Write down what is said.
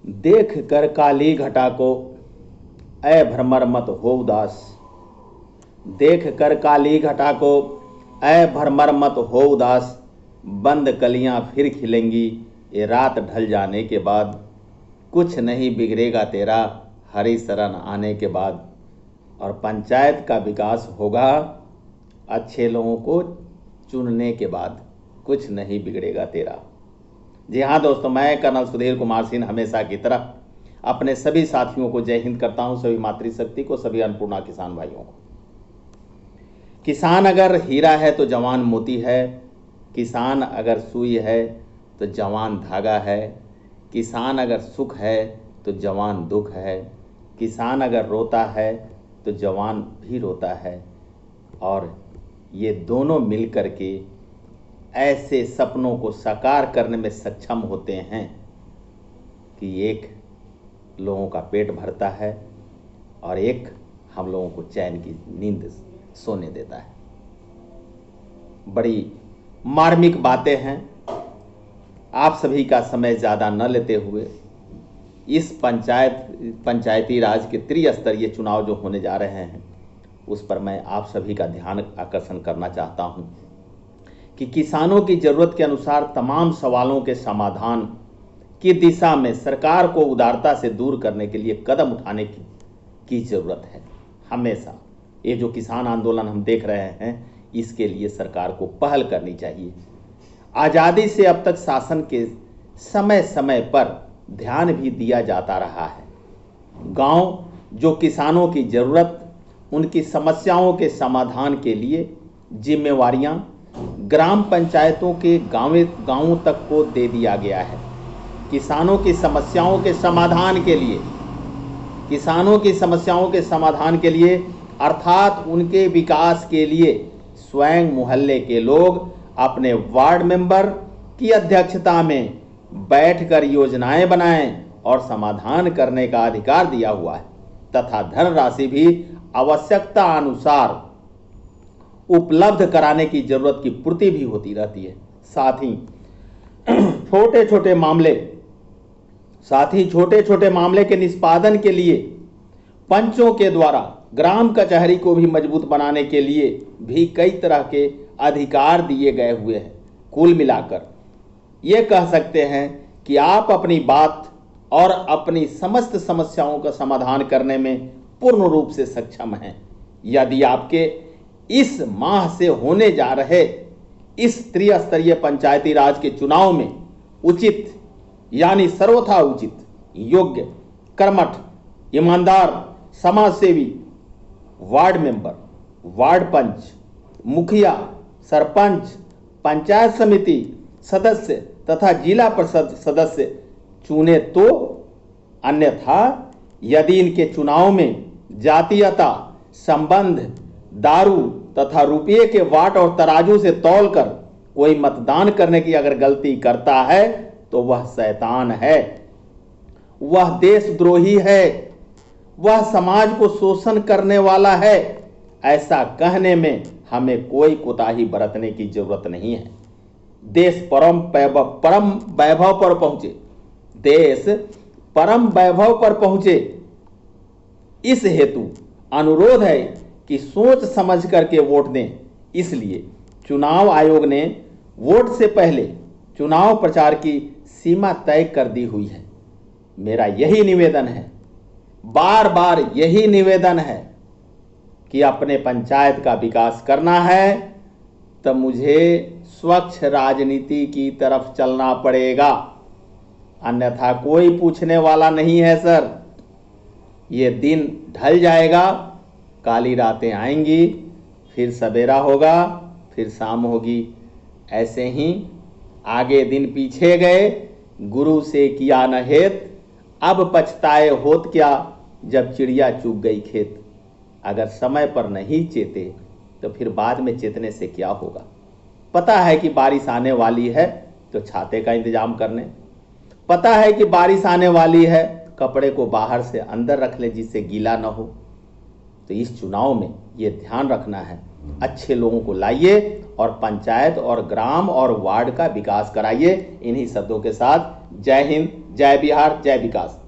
देख कर काली घटा को ऐ भ्रमर मत हो उदास। देख कर काली घटा को ऐ भ्रमर मत हो उदास। बंद कलियां फिर खिलेंगी ये रात ढल जाने के बाद। कुछ नहीं बिगड़ेगा तेरा हरी शरण आने के बाद। और पंचायत का विकास होगा अच्छे लोगों को चुनने के बाद। कुछ नहीं बिगड़ेगा तेरा। जी हाँ दोस्तों, मैं कर्नल सुधीर कुमार सिंह हमेशा की तरह अपने सभी साथियों को जय हिंद करता हूं, सभी मातृशक्ति को, सभी अन्नपूर्णा किसान भाइयों को। किसान अगर हीरा है तो जवान मोती है। किसान अगर सुई है तो जवान धागा है। किसान अगर सुख है तो जवान दुख है। किसान अगर रोता है तो जवान भी रोता है। और ये दोनों मिलकर के ऐसे सपनों को साकार करने में सक्षम होते हैं कि एक लोगों का पेट भरता है और एक हम लोगों को चैन की नींद सोने देता है। बड़ी मार्मिक बातें हैं। आप सभी का समय ज़्यादा न लेते हुए इस पंचायती राज के त्रिस्तरीय चुनाव जो होने जा रहे हैं उस पर मैं आप सभी का ध्यान आकर्षण करना चाहता हूं कि किसानों की ज़रूरत के अनुसार तमाम सवालों के समाधान की दिशा में सरकार को उदारता से दूर करने के लिए कदम उठाने की ज़रूरत है। हमेशा ये जो किसान आंदोलन हम देख रहे हैं इसके लिए सरकार को पहल करनी चाहिए। आज़ादी से अब तक शासन के समय समय पर ध्यान भी दिया जाता रहा है। गांव जो किसानों की ज़रूरत, उनकी समस्याओं के समाधान के लिए जिम्मेवारियां ग्राम पंचायतों के गांवों तक को दे दिया गया है। किसानों की समस्याओं के समाधान के लिए अर्थात उनके विकास के लिए स्वयं मोहल्ले के लोग अपने वार्ड मेंबर की अध्यक्षता में बैठकर योजनाएं बनाएं और समाधान करने का अधिकार दिया हुआ है तथा धनराशि भी आवश्यकता अनुसार उपलब्ध कराने की जरूरत की पूर्ति भी होती रहती है। साथ ही छोटे छोटे मामले के निष्पादन के लिए पंचों के द्वारा ग्राम कचहरी को भी मजबूत बनाने के लिए भी कई तरह के अधिकार दिए गए हुए हैं। कुल मिलाकर ये कह सकते हैं कि आप अपनी बात और अपनी समस्त समस्याओं का समाधान करने में पूर्ण रूप से सक्षम हैं। यदि आपके इस माह से होने जा रहे इस त्रिस्तरीय पंचायती राज के चुनाव में उचित यानी सर्वथा उचित, योग्य, कर्मठ, ईमानदार, समाजसेवी वार्ड मेंबर, वार्ड पंच, मुखिया, सरपंच, पंचायत समिति सदस्य तथा जिला परिषद सदस्य चुने तो, अन्यथा यदि इनके चुनाव में जातीयता, संबंध, दारू तथा रुपये के वाट और तराजू से तौलकर कोई मतदान करने की अगर गलती करता है तो वह शैतान है, वह देशद्रोही है, वह समाज को शोषण करने वाला है। ऐसा कहने में हमें कोई कोताही बरतने की जरूरत नहीं है। देश परम वैभव पर पहुंचे, देश परम वैभव पर पहुंचे, इस हेतु अनुरोध है कि सोच समझ करके वोट दें। इसलिए चुनाव आयोग ने वोट से पहले चुनाव प्रचार की सीमा तय कर दी हुई है। मेरा यही निवेदन है, बार बार यही निवेदन है कि अपने पंचायत का विकास करना है तो मुझे स्वच्छ राजनीति की तरफ चलना पड़ेगा, अन्यथा कोई पूछने वाला नहीं है सर। ये दिन ढल जाएगा, काली रातें आएंगी, फिर सवेरा होगा, फिर शाम होगी। ऐसे ही आगे दिन पीछे गए, गुरु से किया न हेत, अब पछताए होत क्या जब चिड़िया चुग गई खेत। अगर समय पर नहीं चेते तो फिर बाद में चेतने से क्या होगा। पता है कि बारिश आने वाली है तो छाते का इंतजाम करने, पता है कि बारिश आने वाली है कपड़े को बाहर से अंदर रख ले जिससे गीला न हो। तो इस चुनाव में ये ध्यान रखना है अच्छे लोगों को लाइए और पंचायत और ग्राम और वार्ड का विकास कराइए। इन्हीं शब्दों के साथ जय हिंद, जय बिहार, जय विकास।